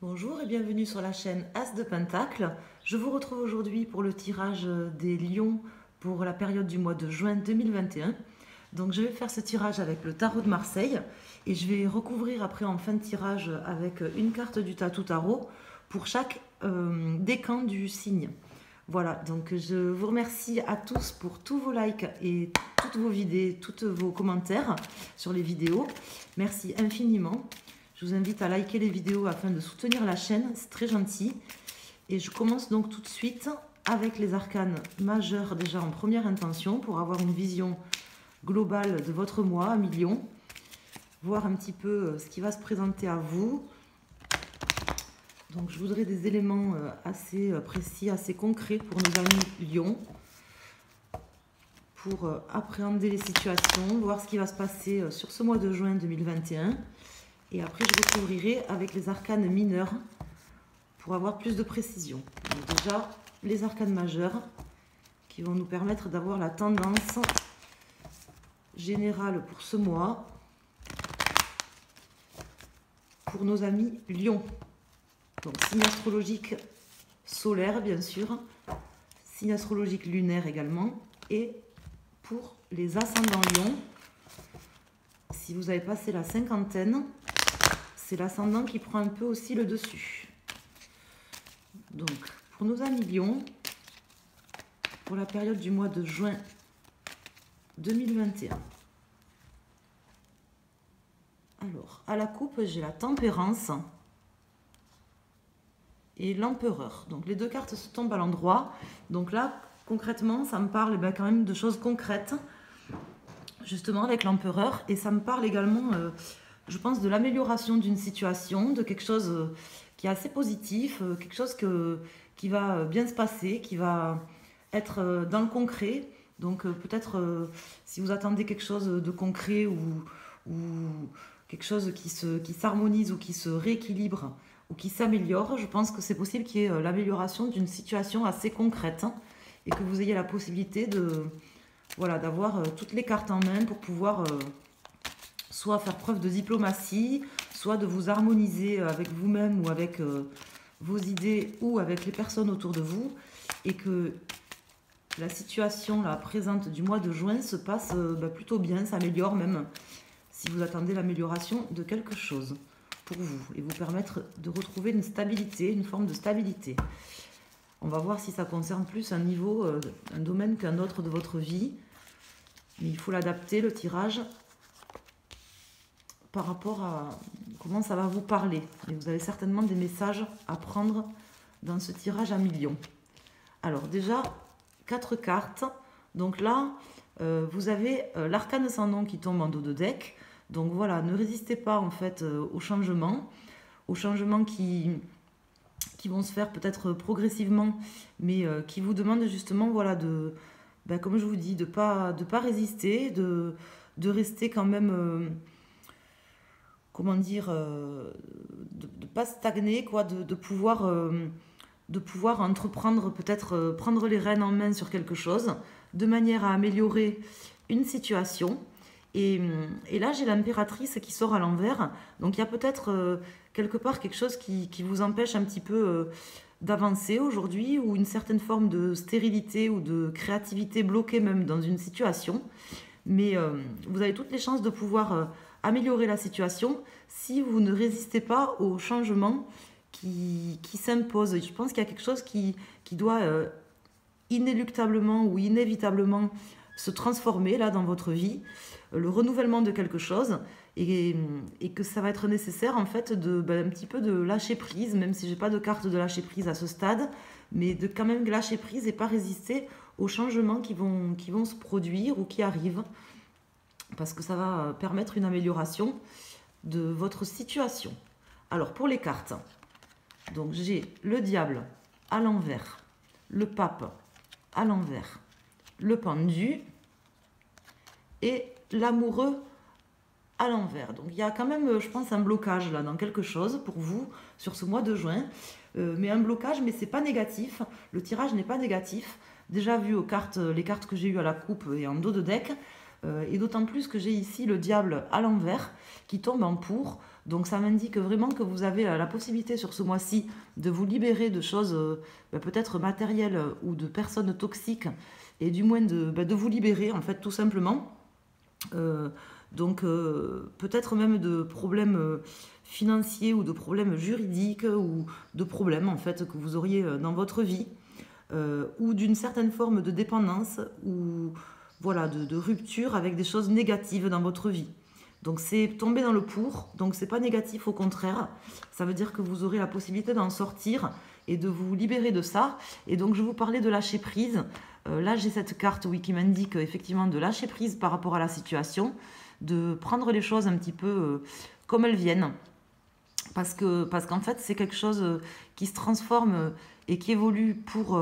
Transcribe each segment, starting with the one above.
Bonjour et bienvenue sur la chaîne As de Pentacle. Je vous retrouve aujourd'hui pour le tirage des lions pour la période du mois de juin 2021. Donc je vais faire ce tirage avec le tarot de Marseille et je vais recouvrir après en fin de tirage avec une carte du Tatou Tarot pour chaque décan du signe. Voilà, donc je vous remercie à tous pour tous vos likes et toutes vos vidéos, tous vos commentaires sur les vidéos. Merci infiniment. Je vous invite à liker les vidéos afin de soutenir la chaîne, c'est très gentil. Et je commence donc tout de suite avec les arcanes majeurs déjà en première intention pour avoir une vision globale de votre mois à million. Voir un petit peu ce qui va se présenter à vous. Donc je voudrais des éléments assez précis, assez concrets pour nos amis lions. Pour appréhender les situations, voir ce qui va se passer sur ce mois de juin 2021. Et après, je recouvrirai avec les arcanes mineurs pour avoir plus de précision. Donc déjà, les arcanes majeurs qui vont nous permettre d'avoir la tendance générale pour ce mois pour nos amis lions. Donc, signe astrologique solaire, bien sûr, signe astrologique lunaire également. Et pour les ascendants lions, si vous avez passé la cinquantaine, c'est l'ascendant qui prend un peu aussi le dessus. Donc, pour nos amis lions, pour la période du mois de juin 2021. Alors, à la coupe, j'ai la tempérance et l'empereur. Donc, les deux cartes se tombent à l'endroit. Donc là, concrètement, ça me parle quand même de choses concrètes, justement avec l'empereur. Et ça me parle également... je pense de l'amélioration d'une situation, de quelque chose qui est assez positif, quelque chose qui va bien se passer, qui va être dans le concret. Donc peut-être si vous attendez quelque chose de concret ou quelque chose qui s'harmonise ou qui se rééquilibre ou qui s'améliore, je pense que c'est possible qu'il y ait l'amélioration d'une situation assez concrète et que vous ayez la possibilité d'avoir toutes les cartes en main pour pouvoir... soit faire preuve de diplomatie, soit de vous harmoniser avec vous-même ou avec vos idées ou avec les personnes autour de vous, et que la situation là, présente du mois de juin se passe plutôt bien, s'améliore même, si vous attendez l'amélioration de quelque chose pour vous, et vous permettre de retrouver une stabilité, une forme de stabilité. On va voir si ça concerne plus un niveau, un domaine qu'un autre de votre vie, mais il faut l'adapter, le tirage, par rapport à comment ça va vous parler. Et vous avez certainement des messages à prendre dans ce tirage à millions. Alors déjà, 4 cartes. Donc là, vous avez l'arcane sans nom qui tombe en dos de deck. Donc voilà, ne résistez pas en fait aux changements qui vont se faire peut-être progressivement, mais qui vous demandent justement voilà, comme je vous dis, de pas résister, de rester quand même... comment dire, de pas stagner, quoi, de pouvoir entreprendre, peut-être prendre les rênes en main sur quelque chose, de manière à améliorer une situation. Et là, j'ai l'impératrice qui sort à l'envers. Donc, il y a peut-être quelque part quelque chose qui vous empêche un petit peu d'avancer aujourd'hui, ou une certaine forme de stérilité ou de créativité bloquée même dans une situation. Mais vous avez toutes les chances de pouvoir... améliorer la situation si vous ne résistez pas aux changements qui s'imposent. Je pense qu'il y a quelque chose qui doit inéluctablement ou inévitablement se transformer là dans votre vie, le renouvellement de quelque chose, et que ça va être nécessaire en fait un petit peu de lâcher prise, même si j'ai pas de carte de lâcher prise à ce stade, mais de quand même lâcher prise et pas résister aux changements qui vont se produire ou qui arrivent, parce que ça va permettre une amélioration de votre situation. Alors, pour les cartes, donc j'ai le diable à l'envers, le pape à l'envers, le pendu et l'amoureux à l'envers. Donc, il y a quand même, je pense, un blocage là dans quelque chose pour vous sur ce mois de juin. Mais un blocage, mais c'est pas négatif. Le tirage n'est pas négatif. Déjà vu aux cartes, les cartes que j'ai eues à la coupe et en dos de deck, Et d'autant plus que j'ai ici le diable à l'envers qui tombe en pour. Donc ça m'indique vraiment que vous avez la possibilité sur ce mois-ci de vous libérer de choses peut-être matérielles ou de personnes toxiques, et du moins de vous libérer en fait tout simplement. Donc peut-être même de problèmes financiers ou de problèmes juridiques ou de problèmes en fait que vous auriez dans votre vie, ou d'une certaine forme de dépendance ou voilà de rupture avec des choses négatives dans votre vie. Donc c'est tomber dans le pour, donc c'est pas négatif, au contraire, ça veut dire que vous aurez la possibilité d'en sortir et de vous libérer de ça. Et donc je vous parlais de lâcher prise. Là j'ai cette carte, oui, qui m'indique effectivement de lâcher prise par rapport à la situation, de prendre les choses un petit peu comme elles viennent, parce qu'en fait c'est quelque chose qui se transforme et qui évolue pour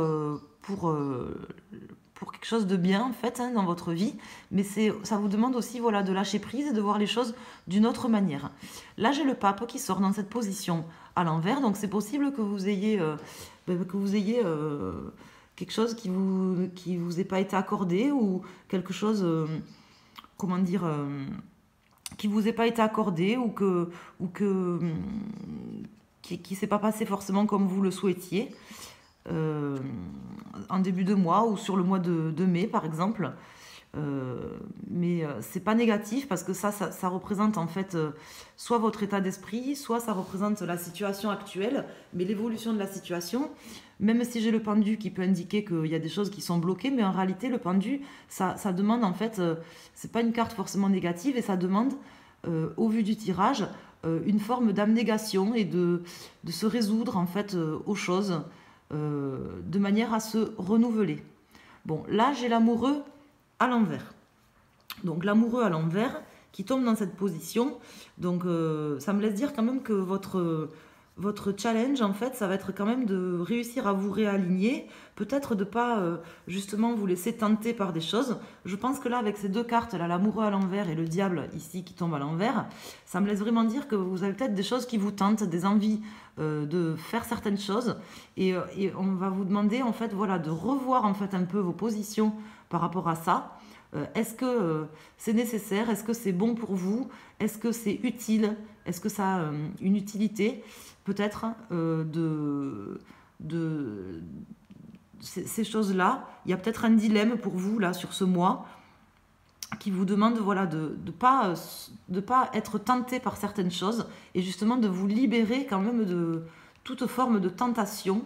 quelque chose de bien en fait dans votre vie, mais ça vous demande aussi voilà, de lâcher prise et de voir les choses d'une autre manière. Là j'ai le pape qui sort dans cette position à l'envers, donc c'est possible que vous ayez, quelque chose qui vous ait pas été accordé, ou quelque chose, comment dire, qui vous ait pas été accordé, ou qui s'est pas passé forcément comme vous le souhaitiez. En début de mois ou sur le mois de mai par exemple, mais c'est pas négatif, parce que ça représente en fait soit votre état d'esprit, soit ça représente la situation actuelle, mais l'évolution de la situation. Même si j'ai le pendu qui peut indiquer qu'il y a des choses qui sont bloquées, mais en réalité le pendu ça demande en fait, c'est pas une carte forcément négative, et ça demande au vu du tirage une forme d'abnégation et de se résoudre en fait aux choses, de manière à se renouveler. Bon, là j'ai l'amoureux à l'envers. Donc l'amoureux à l'envers qui tombe dans cette position. Donc ça me laisse dire quand même que votre challenge en fait, ça va être quand même de réussir à vous réaligner, peut-être de pas justement vous laisser tenter par des choses. Je pense que là avec ces deux cartes là, l'amoureux à l'envers et le diable ici qui tombe à l'envers, ça me laisse vraiment dire que vous avez peut-être des choses qui vous tentent, des envies de faire certaines choses, et on va vous demander en fait voilà de revoir en fait un peu vos positions par rapport à ça. Est-ce que c'est nécessaire? Est-ce que c'est bon pour vous? Est-ce que c'est utile? Est-ce que ça a une utilité peut-être de ces choses-là? Il y a peut-être un dilemme pour vous là sur ce mois qui vous demande voilà, de ne pas être tenté par certaines choses, et justement de vous libérer quand même de toute forme de tentation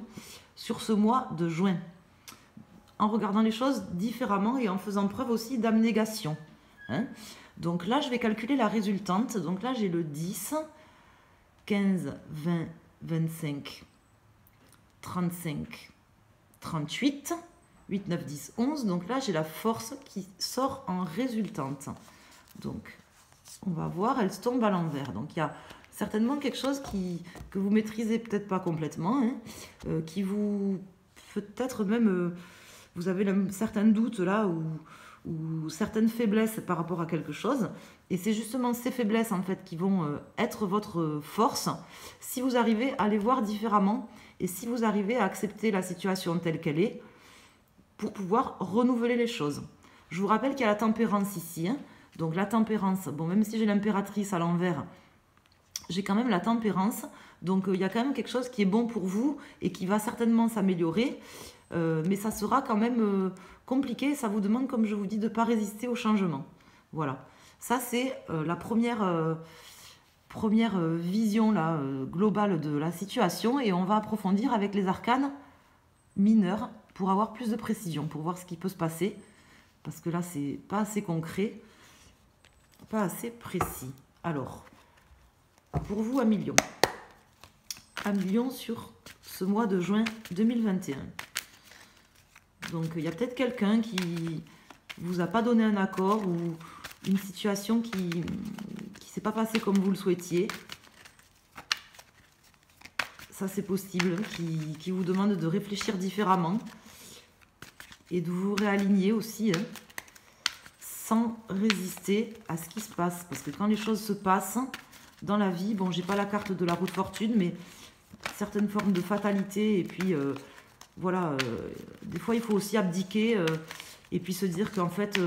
sur ce mois de juin, en regardant les choses différemment et en faisant preuve aussi d'abnégation. Hein. Donc là, je vais calculer la résultante. Donc là, j'ai le 10, 15, 20, 25, 35, 38, 8, 9, 10, 11. Donc là, j'ai la force qui sort en résultante. Donc, on va voir, elle se tombe à l'envers. Donc, il y a certainement quelque chose que vous maîtrisez peut-être pas complètement, hein, qui vous... Peut-être même... vous avez certains doutes là, ou certaines faiblesses par rapport à quelque chose. Et c'est justement ces faiblesses en fait qui vont être votre force, si vous arrivez à les voir différemment, et si vous arrivez à accepter la situation telle qu'elle est, pour pouvoir renouveler les choses. Je vous rappelle qu'il y a la tempérance ici. Hein. Donc la tempérance, bon, même si j'ai l'impératrice à l'envers, j'ai quand même la tempérance. Donc il y a quand même quelque chose qui est bon pour vous et qui va certainement s'améliorer. Mais ça sera quand même compliqué. Ça vous demande, comme je vous dis, de ne pas résister au changement. Voilà. Ça, c'est la première vision là, globale de la situation. Et on va approfondir avec les arcanes mineurs pour avoir plus de précision, pour voir ce qui peut se passer. Parce que là, c'est pas assez concret, pas assez précis. Alors, pour vous, Amilion. Amilion sur ce mois de juin 2021. Donc, il y a peut-être quelqu'un qui vous a pas donné un accord, ou une situation qui s'est pas passée comme vous le souhaitiez. Ça, c'est possible, qui vous demande de réfléchir différemment et de vous réaligner aussi, hein, sans résister à ce qui se passe. Parce que quand les choses se passent dans la vie, bon, j'ai pas la carte de la roue de fortune, mais certaines formes de fatalité, et puis... voilà, des fois il faut aussi abdiquer et puis se dire qu'en fait,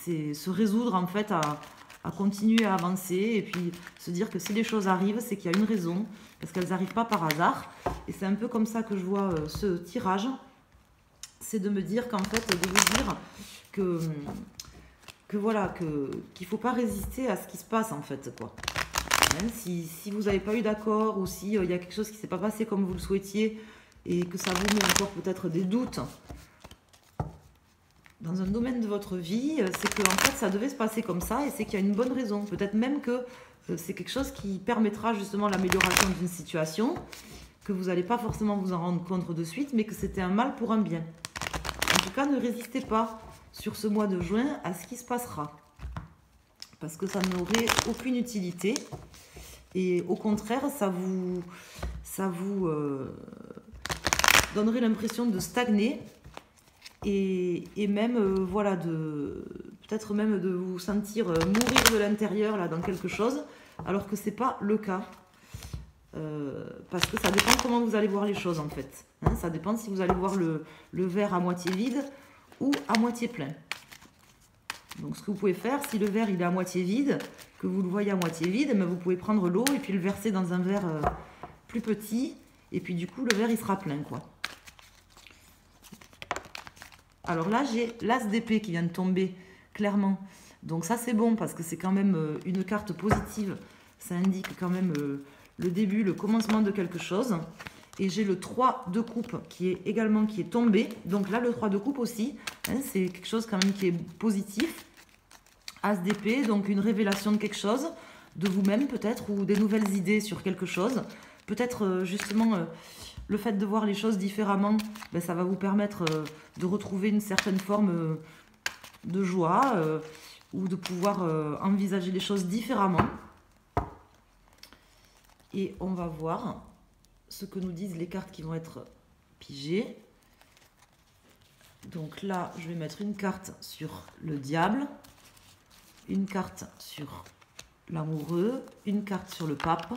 c'est se résoudre en fait à continuer à avancer, et puis se dire que si les choses arrivent, c'est qu'il y a une raison, parce qu'elles n'arrivent pas par hasard. Et c'est un peu comme ça que je vois ce tirage, c'est de me dire qu'en fait, de vous dire que voilà, qu'il ne faut pas résister à ce qui se passe en fait, quoi. Hein, si vous n'avez pas eu d'accord, ou s'il y a quelque chose qui ne s'est pas passé comme vous le souhaitiez, et que ça vous met encore peut-être des doutes dans un domaine de votre vie, c'est que en fait ça devait se passer comme ça, et c'est qu'il y a une bonne raison. Peut-être même que c'est quelque chose qui permettra justement l'amélioration d'une situation, que vous n'allez pas forcément vous en rendre compte de suite, mais que c'était un mal pour un bien. En tout cas, ne résistez pas sur ce mois de juin à ce qui se passera, parce que ça n'aurait aucune utilité, et au contraire, ça vous donnerait l'impression de stagner, et même, voilà, peut-être même de vous sentir mourir de l'intérieur là dans quelque chose, alors que c'est pas le cas. Parce que ça dépend comment vous allez voir les choses en fait. Hein, ça dépend si vous allez voir le verre à moitié vide ou à moitié plein. Donc ce que vous pouvez faire, si le verre il est à moitié vide, que vous le voyez à moitié vide, mais vous pouvez prendre l'eau et puis le verser dans un verre plus petit, et puis du coup le verre il sera plein, quoi. Alors là j'ai l'as d'épée qui vient de tomber clairement, donc ça c'est bon parce que c'est quand même une carte positive, ça indique quand même le début, le commencement de quelque chose. Et j'ai le 3 de coupe qui est tombé. Donc là, le 3 de coupe aussi, hein, c'est quelque chose quand même qui est positif. As d'épée, donc une révélation de quelque chose, de vous-même peut-être, ou des nouvelles idées sur quelque chose. Peut-être justement le fait de voir les choses différemment, ben, ça va vous permettre de retrouver une certaine forme de joie, ou de pouvoir envisager les choses différemment. Et on va voir ce que nous disent les cartes qui vont être pigées. Donc là, je vais mettre une carte sur le diable, une carte sur l'amoureux, une carte sur le pape,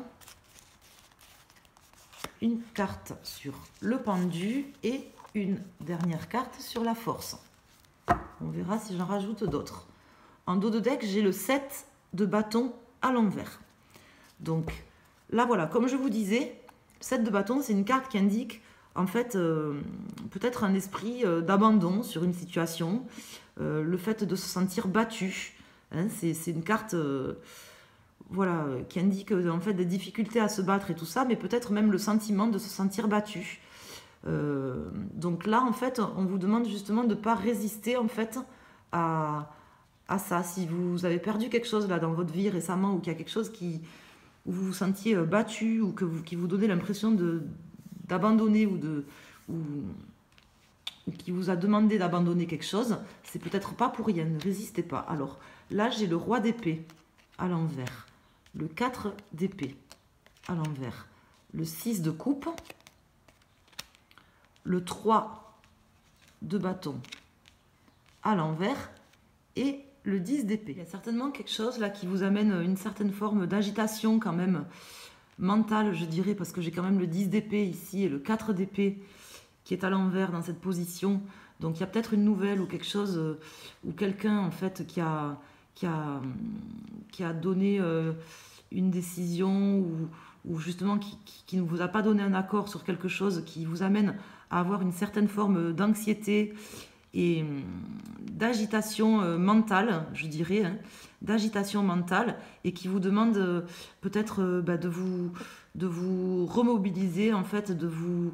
une carte sur le pendu et une dernière carte sur la force. On verra si j'en rajoute d'autres. En dos de deck, j'ai le 7 de bâton à l'envers. Donc là, voilà, comme je vous disais, 7 de bâton, c'est une carte qui indique en fait peut-être un esprit d'abandon sur une situation, le fait de se sentir battu. Hein, c'est une carte voilà, qui indique en fait des difficultés à se battre et tout ça, mais peut-être même le sentiment de se sentir battu. Donc là, en fait, on vous demande justement de ne pas résister en fait à ça. Si vous avez perdu quelque chose là dans votre vie récemment, ou qu'il y a quelque chose où vous vous sentiez battu, ou qui vous donnait l'impression d'abandonner, ou qui vous a demandé d'abandonner quelque chose, c'est peut-être pas pour rien, ne résistez pas. Alors là, j'ai le roi d'épée à l'envers, le 4 d'épée à l'envers, le 6 de coupe, le 3 de bâton à l'envers et le 10 d'épée. Il y a certainement quelque chose là qui vous amène une certaine forme d'agitation quand même mentale, je dirais, parce que j'ai quand même le 10 d'épée ici et le 4 d'épée qui est à l'envers dans cette position. Donc il y a peut-être une nouvelle ou quelque chose, ou quelqu'un en fait qui a donné une décision, ou justement qui ne vous a pas donné un accord sur quelque chose, qui vous amène à avoir une certaine forme d'anxiété et d'agitation mentale, je dirais, hein, d'agitation mentale, et qui vous demande peut-être de vous remobiliser, en fait, de vous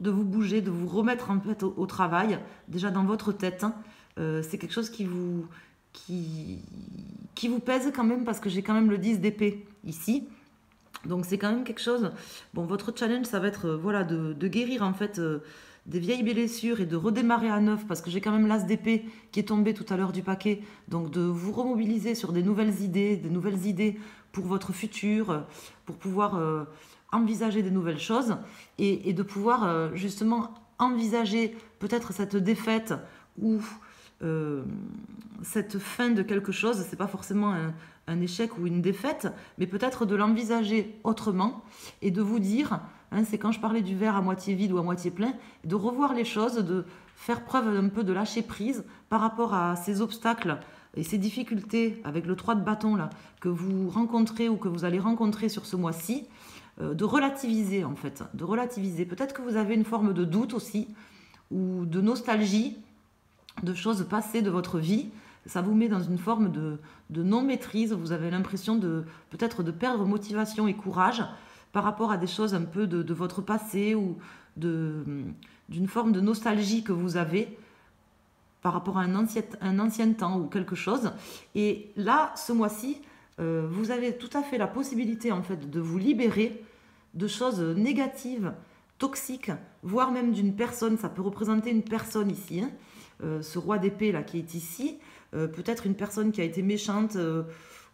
bouger, de vous remettre en fait au travail, déjà dans votre tête. Hein. C'est quelque chose qui vous pèse quand même, parce que j'ai quand même le 10 d'épée ici. Donc c'est quand même quelque chose. Bon, votre challenge, ça va être voilà, de guérir en fait des vieilles blessures et de redémarrer à neuf, parce que j'ai quand même l'as d'épée qui est tombé tout à l'heure du paquet. Donc de vous remobiliser sur des nouvelles idées pour votre futur, pour pouvoir envisager des nouvelles choses, et de pouvoir justement envisager peut-être cette défaite ou cette fin de quelque chose. C'est pas forcément un échec ou une défaite, mais peut-être de l'envisager autrement, et de vous dire, hein, c'est quand je parlais du verre à moitié vide ou à moitié plein, de revoir les choses, de faire preuve un peu de lâcher prise par rapport à ces obstacles et ces difficultés avec le 3 de bâton là, que vous rencontrez ou que vous allez rencontrer sur ce mois-ci, de relativiser en fait, de relativiser. Peut-être que vous avez une forme de doute aussi, ou de nostalgie, de choses passées de votre vie. Ça vous met dans une forme de non-maîtrise. Vous avez l'impression de peut-être de perdre motivation et courage par rapport à des choses un peu de votre passé ou d'une forme de nostalgie que vous avez par rapport à un ancien temps ou quelque chose. Et là, ce mois-ci, vous avez tout à fait la possibilité en fait de vous libérer de choses négatives, toxiques, voire même d'une personne. Ça peut représenter une personne ici, hein. Ce roi d'épée là qui est ici, peut-être une personne qui a été méchante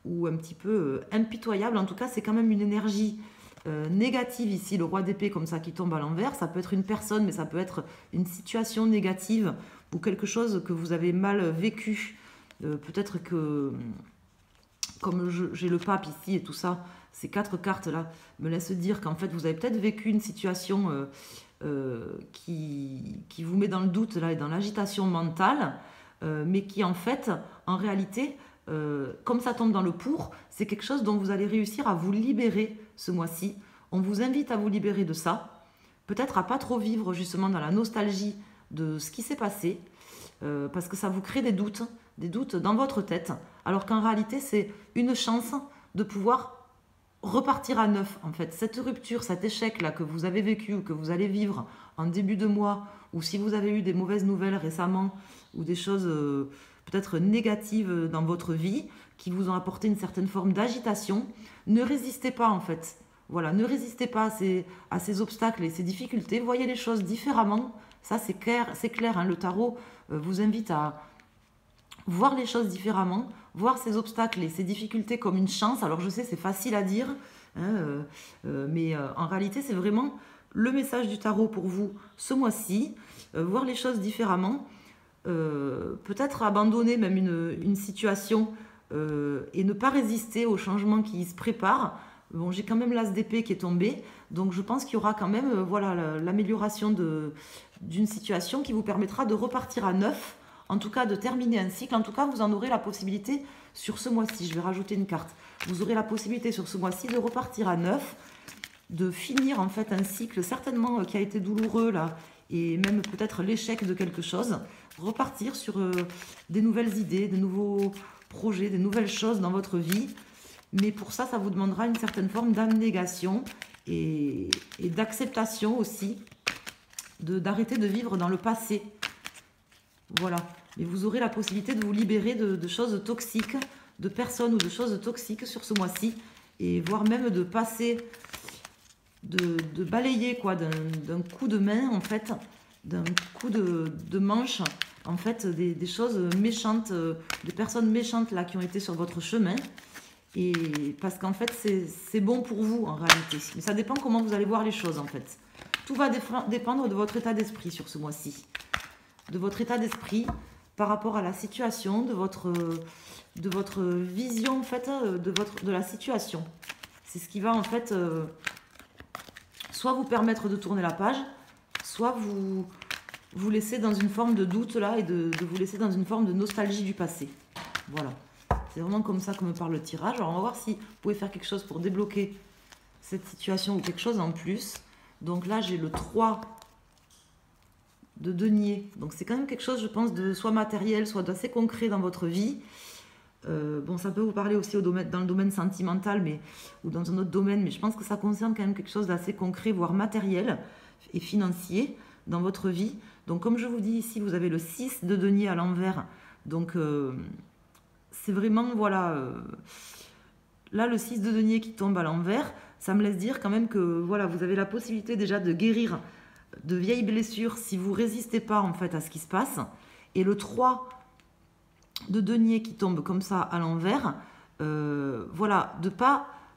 ou un petit peu impitoyable. En tout cas, c'est quand même une énergie négative ici, le roi d'épée comme ça qui tombe à l'envers. Ça peut être une personne, mais ça peut être une situation négative ou quelque chose que vous avez mal vécu. Peut-être que, comme j'ai le pape ici et tout ça, ces 4 cartes là me laissent dire qu'en fait vous avez peut-être vécu une situation qui vous met dans le doute là et dans l'agitation mentale, mais qui en fait, en réalité, comme ça tombe dans le pour, c'est quelque chose dont vous allez réussir à vous libérer ce mois-ci. On vous invite à vous libérer de ça, peut-être à pas trop vivre justement dans la nostalgie de ce qui s'est passé, parce que ça vous crée des doutes dans votre tête, alors qu'en réalité c'est une chance de pouvoir repartir à neuf en fait. Cette rupture, cet échec là que vous avez vécu ou que vous allez vivre en début de mois, ou si vous avez eu des mauvaises nouvelles récemment ou des choses peut-être négatives dans votre vie qui vous ont apporté une certaine forme d'agitation, ne résistez pas en fait. Voilà, ne résistez pas à ces obstacles et ces difficultés, voyez les choses différemment. Ça c'est clair, hein. Le tarot vous invite à voir les choses différemment, voir ces obstacles et ces difficultés comme une chance. Alors je sais, c'est facile à dire, hein, mais en réalité, c'est vraiment le message du tarot pour vous ce mois-ci. Voir les choses différemment, peut-être abandonner même une situation et ne pas résister au changement qui se prépare. Bon, j'ai quand même l'as d'épée qui est tombé, donc je pense qu'il y aura quand même voilà, l'amélioration d'une situation qui vous permettra de repartir à neuf. En tout cas, de terminer un cycle. En tout cas, vous en aurez la possibilité sur ce mois-ci. Je vais rajouter une carte. Vous aurez la possibilité sur ce mois-ci de repartir à neuf, de finir en fait un cycle certainement qui a été douloureux là, et même peut-être l'échec de quelque chose. Repartir sur des nouvelles idées, des nouveaux projets, des nouvelles choses dans votre vie. Mais pour ça, ça vous demandera une certaine forme d'abnégation et d'acceptation aussi, d'arrêter de vivre dans le passé. Voilà. Et vous aurez la possibilité de vous libérer de choses toxiques, de personnes ou de choses toxiques sur ce mois-ci, et voire même de passer, de balayer quoi, d'un coup de main en fait, d'un coup de manche en fait, des choses méchantes, des personnes méchantes là qui ont été sur votre chemin, et parce qu'en fait c'est bon pour vous en réalité, mais ça dépend comment vous allez voir les choses en fait. Tout va dépendre de votre état d'esprit sur ce mois-ci, de votre état d'esprit par rapport à la situation, de votre vision en fait, de la situation. C'est ce qui va en fait soit vous permettre de tourner la page, soit vous laisser dans une forme de doute là et de vous laisser dans une forme de nostalgie du passé. Voilà. C'est vraiment comme ça que me parle le tirage. Alors on va voir si vous pouvez faire quelque chose pour débloquer cette situation ou quelque chose en plus. Donc là j'ai le 3 de denier. Donc c'est quand même quelque chose, je pense, de soit matériel, soit d'assez concret dans votre vie. Bon, ça peut vous parler aussi dans le domaine sentimental ou dans un autre domaine, mais je pense que ça concerne quand même quelque chose d'assez concret, voire matériel et financier dans votre vie. Donc comme je vous dis ici, vous avez le 6 de denier à l'envers. Donc c'est vraiment, voilà, là le 6 de denier qui tombe à l'envers, ça me laisse dire quand même que voilà, vous avez la possibilité déjà de guérir de vieilles blessures si vous résistez pas en fait à ce qui se passe. Et le 3 de denier qui tombe comme ça à l'envers, voilà,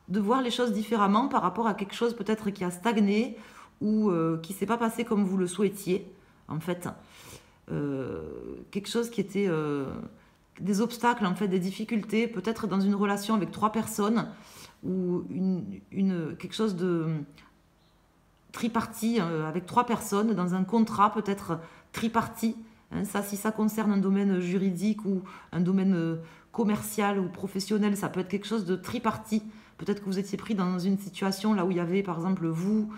de voir les choses différemment par rapport à quelque chose peut-être qui a stagné ou qui s'est pas passé comme vous le souhaitiez en fait, quelque chose qui était des obstacles en fait, des difficultés, peut-être dans une relation avec 3 personnes ou quelque chose tripartie avec 3 personnes, dans un contrat peut-être tripartie. Hein, ça, si ça concerne un domaine juridique ou un domaine commercial ou professionnel, ça peut être quelque chose de tripartie. Peut-être que vous étiez pris dans une situation là où il y avait par exemple vous,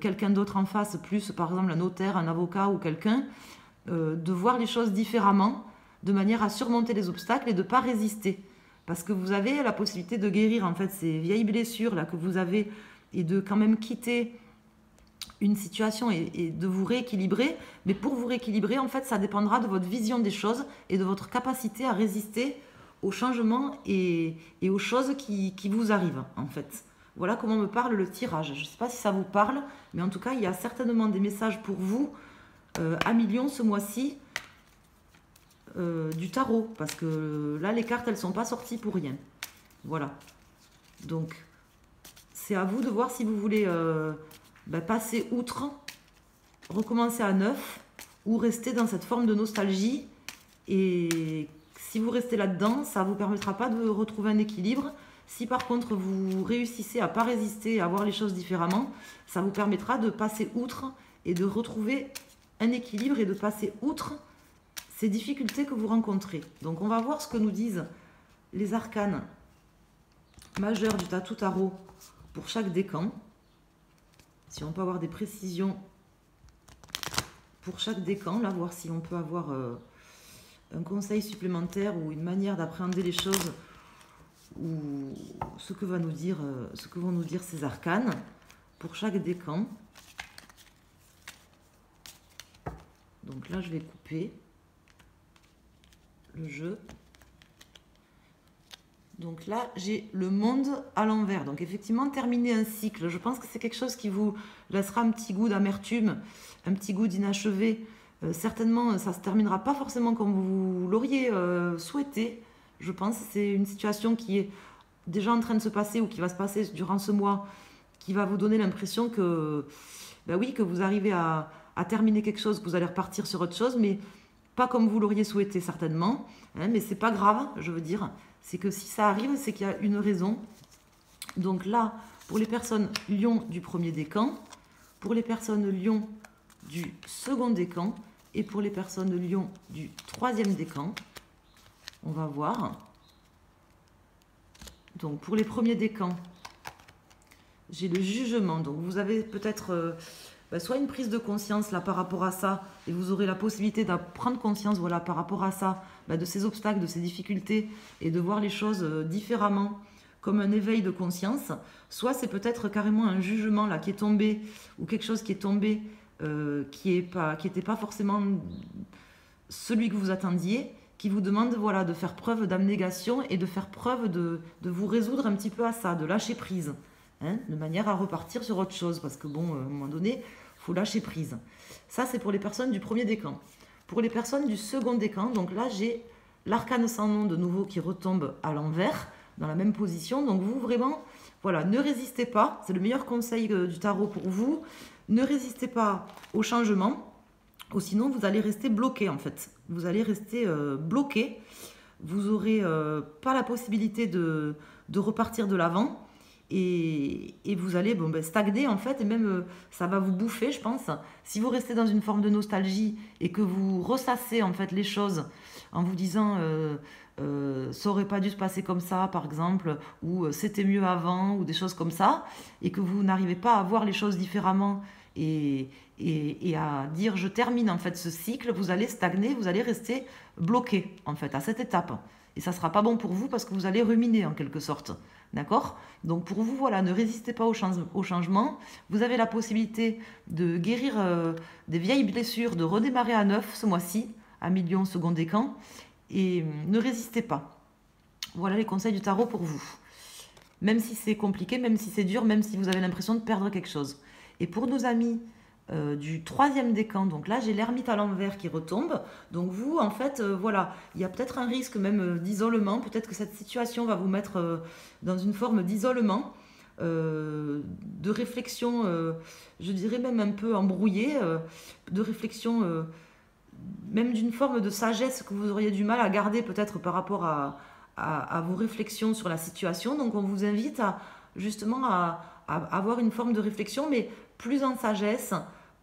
quelqu'un d'autre en face, plus par exemple un notaire, un avocat ou quelqu'un, de voir les choses différemment, de manière à surmonter les obstacles et de ne pas résister. Parce que vous avez la possibilité de guérir en fait ces vieilles blessures là que vous avez et de quand même quitter une situation et de vous rééquilibrer. Mais pour vous rééquilibrer, en fait, ça dépendra de votre vision des choses et de votre capacité à résister aux changements et aux choses qui vous arrivent, en fait. Voilà comment me parle le tirage. Je ne sais pas si ça vous parle, mais en tout cas, il y a certainement des messages pour vous à millions ce mois-ci du tarot. Parce que là, les cartes, elles ne sont pas sorties pour rien. Voilà. Donc, c'est à vous de voir si vous voulez passer outre, recommencer à neuf ou rester dans cette forme de nostalgie. Et si vous restez là-dedans, ça ne vous permettra pas de retrouver un équilibre. Si par contre vous réussissez à ne pas résister, à voir les choses différemment, ça vous permettra de passer outre et de retrouver un équilibre et de passer outre ces difficultés que vous rencontrez. Donc on va voir ce que nous disent les arcanes majeurs du Tatou Tarot pour chaque décan. Si on peut avoir des précisions pour chaque décan, là, voir si on peut avoir un conseil supplémentaire ou une manière d'appréhender les choses ou ce que vont nous dire ces arcanes pour chaque décan. Donc là, je vais couper le jeu. Donc là, j'ai le monde à l'envers. Donc effectivement, terminer un cycle, je pense que c'est quelque chose qui vous laissera un petit goût d'amertume, un petit goût d'inachevé. Certainement, ça ne se terminera pas forcément comme vous l'auriez souhaité. Je pense que c'est une situation qui est déjà en train de se passer ou qui va se passer durant ce mois, qui va vous donner l'impression que, ben oui, que vous arrivez à terminer quelque chose, que vous allez repartir sur autre chose, mais pas comme vous l'auriez souhaité certainement. Hein, mais c'est pas grave, je veux dire. C'est que si ça arrive, c'est qu'il y a une raison. Donc là, pour les personnes lion du premier décan, pour les personnes lion du second décan et pour les personnes lion du troisième décan, on va voir. Donc pour les premiers décans, j'ai le jugement. Donc vous avez peut-être soit une prise de conscience là par rapport à ça et vous aurez la possibilité de prendre conscience voilà, par rapport à ça, de ces obstacles, de ces difficultés et de voir les choses différemment comme un éveil de conscience. Soit c'est peut-être carrément un jugement là qui est tombé ou quelque chose qui est tombé qui n'était pas forcément celui que vous attendiez, qui vous demande voilà, de faire preuve d'abnégation et de faire preuve de vous résoudre un petit peu à ça, de lâcher prise, hein, de manière à repartir sur autre chose, parce que bon, à un moment donné, il faut lâcher prise. Ça, c'est pour les personnes du premier décan. Pour les personnes du second décan, donc là, j'ai l'arcane sans nom de nouveau qui retombe à l'envers, dans la même position. Donc vous, vraiment, voilà, ne résistez pas, c'est le meilleur conseil du tarot pour vous, ne résistez pas au changement, ou sinon vous allez rester bloqué en fait. Vous allez rester bloqué, vous n'aurez pas la possibilité de repartir de l'avant, et vous allez stagner en fait, et même ça va vous bouffer je pense. Si vous restez dans une forme de nostalgie et que vous ressassez en fait les choses en vous disant ça aurait pas dû se passer comme ça par exemple, ou c'était mieux avant, ou des choses comme ça, et que vous n'arrivez pas à voir les choses différemment et à dire je termine en fait ce cycle, vous allez stagner, vous allez rester bloqué en fait à cette étape. Et ça ne sera pas bon pour vous parce que vous allez ruminer en quelque sorte. D'accord? Donc pour vous, voilà, ne résistez pas au changement. Vous avez la possibilité de guérir des vieilles blessures, de redémarrer à neuf ce mois-ci, à million second décan. Et ne résistez pas. Voilà les conseils du tarot pour vous. Même si c'est compliqué, même si c'est dur, même si vous avez l'impression de perdre quelque chose. Et pour nos amis du troisième décan, donc là j'ai l'ermite à l'envers qui retombe, donc vous en fait voilà, il y a peut-être un risque même d'isolement, peut-être que cette situation va vous mettre dans une forme d'isolement, de réflexion, je dirais même un peu embrouillée, de réflexion, même d'une forme de sagesse que vous auriez du mal à garder peut-être par rapport à vos réflexions sur la situation. Donc on vous invite justement à avoir une forme de réflexion, mais plus en sagesse,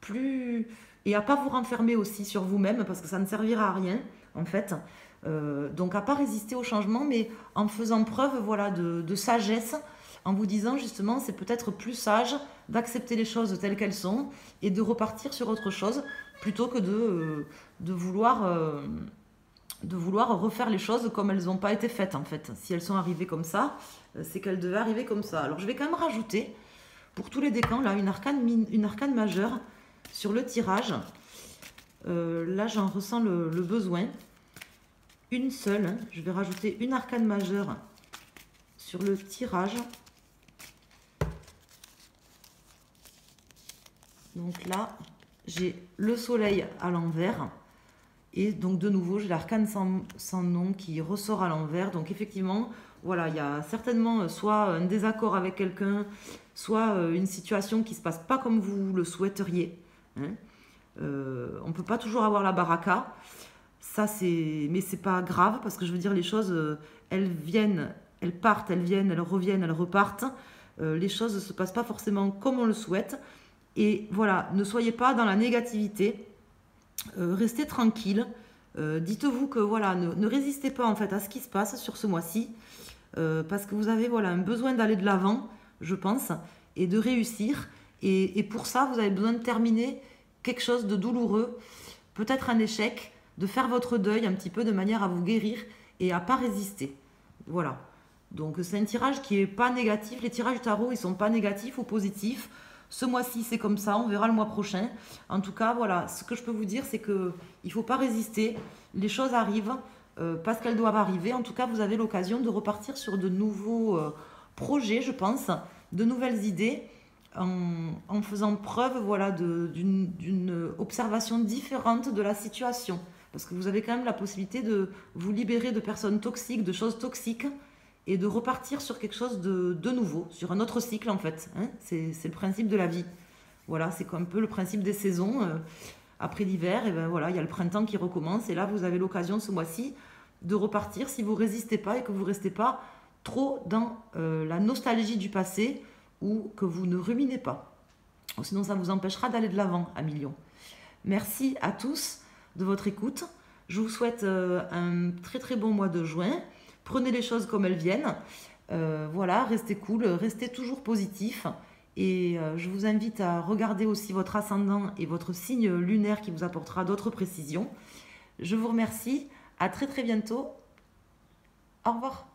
plus et à pas vous renfermer aussi sur vous-même parce que ça ne servira à rien en fait. Donc à pas résister au changement, mais en faisant preuve voilà de sagesse, en vous disant justement c'est peut-être plus sage d'accepter les choses telles qu'elles sont et de repartir sur autre chose plutôt que de vouloir refaire les choses comme elles n'ont pas été faites en fait. Si elles sont arrivées comme ça, c'est qu'elles devaient arriver comme ça. Alors je vais quand même rajouter pour tous les décans là une arcane majeure sur le tirage. Là j'en ressens le besoin. Une seule, hein. Je vais rajouter une arcane majeure sur le tirage. Donc là, j'ai le soleil à l'envers. Et donc de nouveau, j'ai l'arcane sans nom qui ressort à l'envers. Donc effectivement, voilà, il y a certainement soit un désaccord avec quelqu'un, soit une situation qui ne se passe pas comme vous le souhaiteriez. Hein. On ne peut pas toujours avoir la baraka. Ça, mais c'est pas grave parce que je veux dire, les choses, elles viennent, elles partent, elles viennent, elles reviennent, elles repartent. Les choses ne se passent pas forcément comme on le souhaite. Et voilà, ne soyez pas dans la négativité. Restez tranquille. Dites-vous que voilà, ne résistez pas en fait à ce qui se passe sur ce mois-ci. Parce que vous avez voilà, un besoin d'aller de l'avant, je pense, et de réussir. Et pour ça, vous avez besoin de terminer quelque chose de douloureux, peut-être un échec, de faire votre deuil un petit peu de manière à vous guérir et à pas résister. Voilà. Donc c'est un tirage qui est pas négatif. Les tirages tarot, ils sont pas négatifs ou positifs. Ce mois-ci, c'est comme ça. On verra le mois prochain. En tout cas, voilà. Ce que je peux vous dire, c'est que il faut pas résister. Les choses arrivent parce qu'elles doivent arriver. En tout cas, vous avez l'occasion de repartir sur de nouveaux projets, je pense, de nouvelles idées, en faisant preuve, voilà, d'une observation différente de la situation. Parce que vous avez quand même la possibilité de vous libérer de personnes toxiques, de choses toxiques, et de repartir sur quelque chose de nouveau, sur un autre cycle en fait. Hein. C'est le principe de la vie. Voilà, c'est un peu le principe des saisons. Après l'hiver, et ben voilà, il y a le printemps qui recommence, et là vous avez l'occasion ce mois-ci de repartir si vous ne résistez pas et que vous ne restez pas trop dans la nostalgie du passé ou que vous ne ruminez pas. Sinon ça vous empêchera d'aller de l'avant à millions. Merci à tous de votre écoute. Je vous souhaite un très très bon mois de juin. Prenez les choses comme elles viennent. Voilà, restez cool, restez toujours positif. Et je vous invite à regarder aussi votre ascendant et votre signe lunaire qui vous apportera d'autres précisions. Je vous remercie. À très très bientôt. Au revoir.